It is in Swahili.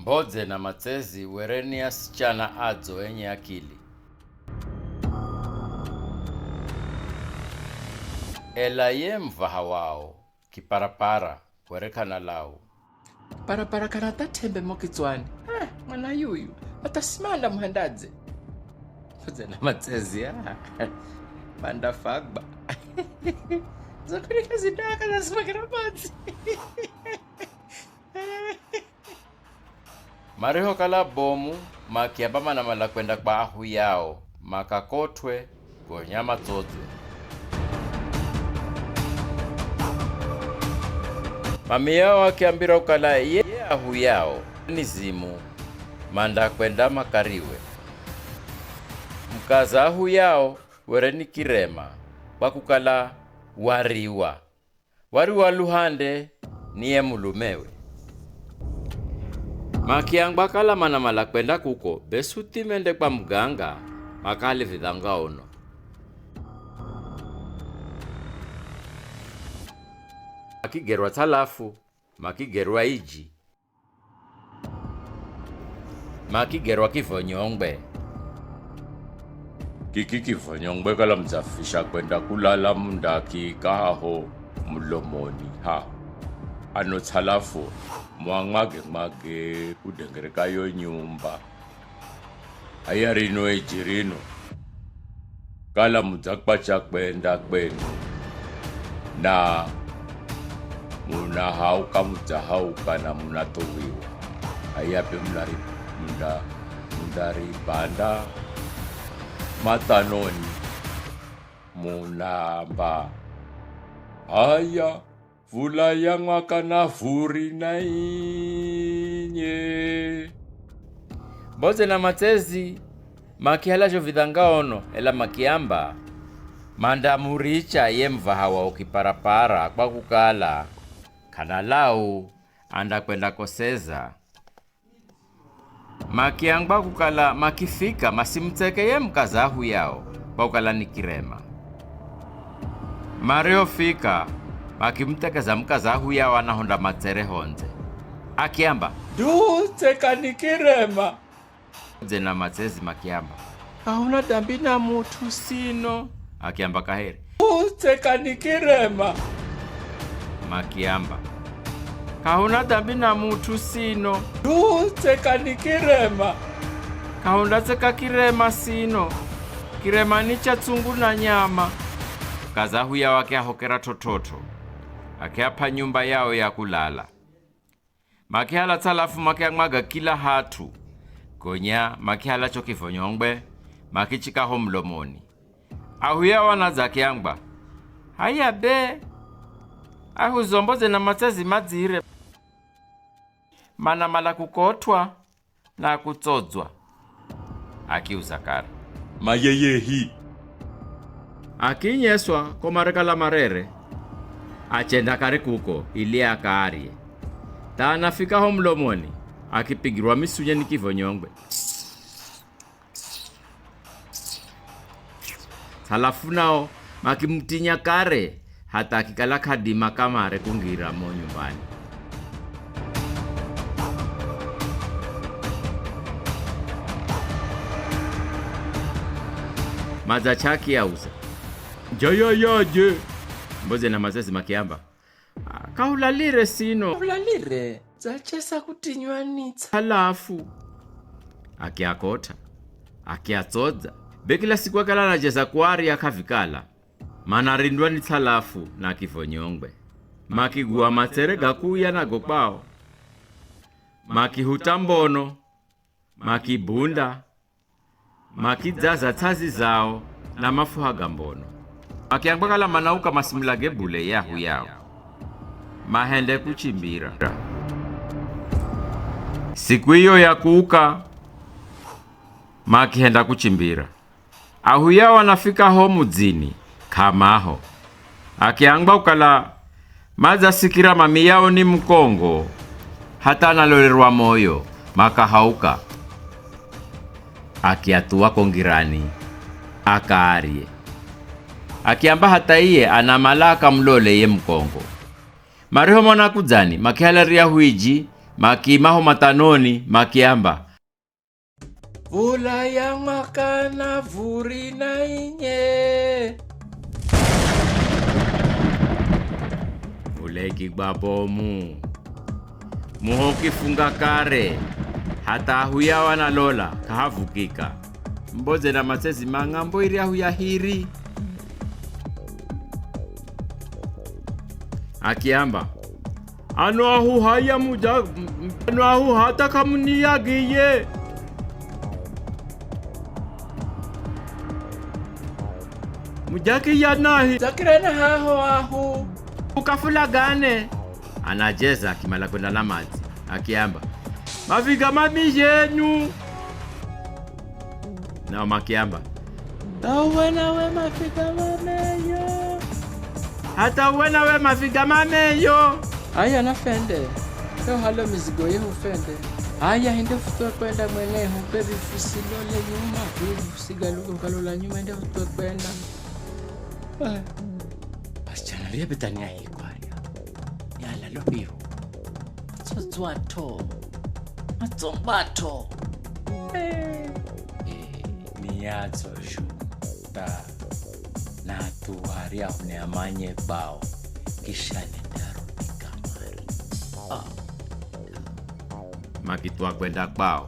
Mbodze na Matsezi wereni asichana adzo enye akili. Ela ye mvaha wao kiparapara werekana lao. Parapara kana tatembe mokitswani. Mwana yuyu atasimanda muhandadze. Mbodze na Matsezi banda fagba. Zakuri kazidaka na smakira matsi. Mariho kala bomu makiamba na mala kwenda kwa ahu yao makakotwe gonya Matsezi. Mami yao akiambira ukala ye ahu yao nizimu manda kwenda makariwe. Mkaza ahu yao wereni kirema kwa kukala wariwa luhande niye mulumewe. Makiangba kala mana mala kwenda kuko besuti mende kwa mganga makali vidhanga ono. Makigerwa talafu, makigerwa iji, makigerwa kifonyongbe. Kiki kifonyongbe kala mzafisha kwenda kulala mundaki kaho mlomoni ha. Ano talafu mwangage kudengereka yo nyumba. Ayarino ejirino. Kala muzakpacha kwenda kwenu. Na munahauka muzahauka na munatowiwa. Ayape mundari banda matanoni munamba. Aya vula ya mwaka na vuri na inye. Mbodze na Matsezi makihalajo vidhanga ono ela makiamba manda muricha ye mvaha wao kiparapara kwa kukala kana lau anda kwenda koseza. Makiangba kukala makifika masimteke ye mkazahu yao kwa kukala nikirema. Mario fika makimtekeza mkazahu yao anahonda matere honze. Akiamba Du teka nikirema. Mbodze na Matsezi makiamba Hauna dambi na mutu sino. Akiamba kaheri Du teka nikirema. Makiamba kahuna dambi na mutu sino. Du teka nikirema. Kahunda teka kirema sino. Kirema nicha tsungu na nyama. Kazahu yao akiahokera tototo. Akiapa nyumba yao ya kulala. Makihala talafu makiangmaga kila hatu. Konya makihala chokifonyongbe makichika homlomoni. Ahu yao wanazaki angba. Haya be. Ahu Mbodze na Matsezi madzire. Mana mala kukotwa na kutsodzwa. Akiusakara. Mayeyehi. Akinyeswa komarekala marere. Achenda kare kuko ili akarie. Ta anafika homlomoni akipigirwa misunya nikivonyongwe. Halafu nao makimtinya kare hata akikala kadima kamare kungira mo nyumbani. Maza chaki yauza. Joyoyoje. Mbodze na Matsezi makiamba kaulalire sino. Ulalire zachesa kutinywanitsa. Halafu akiakota akiatsodza bekila siku akala najeza kwari akavikala mana rindwa ni talafu na kifonyongwe. Makigua matere gakuya na gopao. Makihuta mbono. Makibunda. Makidzaza tazi zao na mafuhaga mbono. Makiangwakala manauka masimilage bule yahu yao. Mahende kuchimbira. Siku hiyo ya kuuka makihenda kuchimbira. Ahu yao wanafika homu dzini kamaho. Akiangba ukala maza sikira mami yao ni mkongo. Hata analolerwa moyo makahauka. Akiatua kongirani akaarie. Akiamba hata iye anamalaka mlole ye mkongo. Mariho mwana kudzani makihala ria huiji makimaho matanoni makiamba Vula ya makana vuri na inye. uleki gbabomu muhoki funga kare hata huya wana lola kahavukika Mbodze na Matsezi mangambo iri ahuya hiri akiamba ano ahu haya muja ano ahu hata kamuniyagiye mujaki ya nahi Zakirana haho ahu. ukafula gane anajeza akimala kwenda na maji akiamba maviga mami yenu nao makiamba Tawena we mafika mameyo. hata wena we maviga mameyo Aya na fende. Yo halo mizigo yehu fende. Aya hinde futwe kwenda mwene humpe vifusilole nyuma. Vifusigaluga ukalola nyuma hinde futwe kwenda. Basichana vya betania hii kwaria. Yala lobiru. Tsotwato. Matsombato. Niyazo shuta. Na tuwaria uneamanye bao. Kisha nendarudi kamari. makitwa kwenda kwao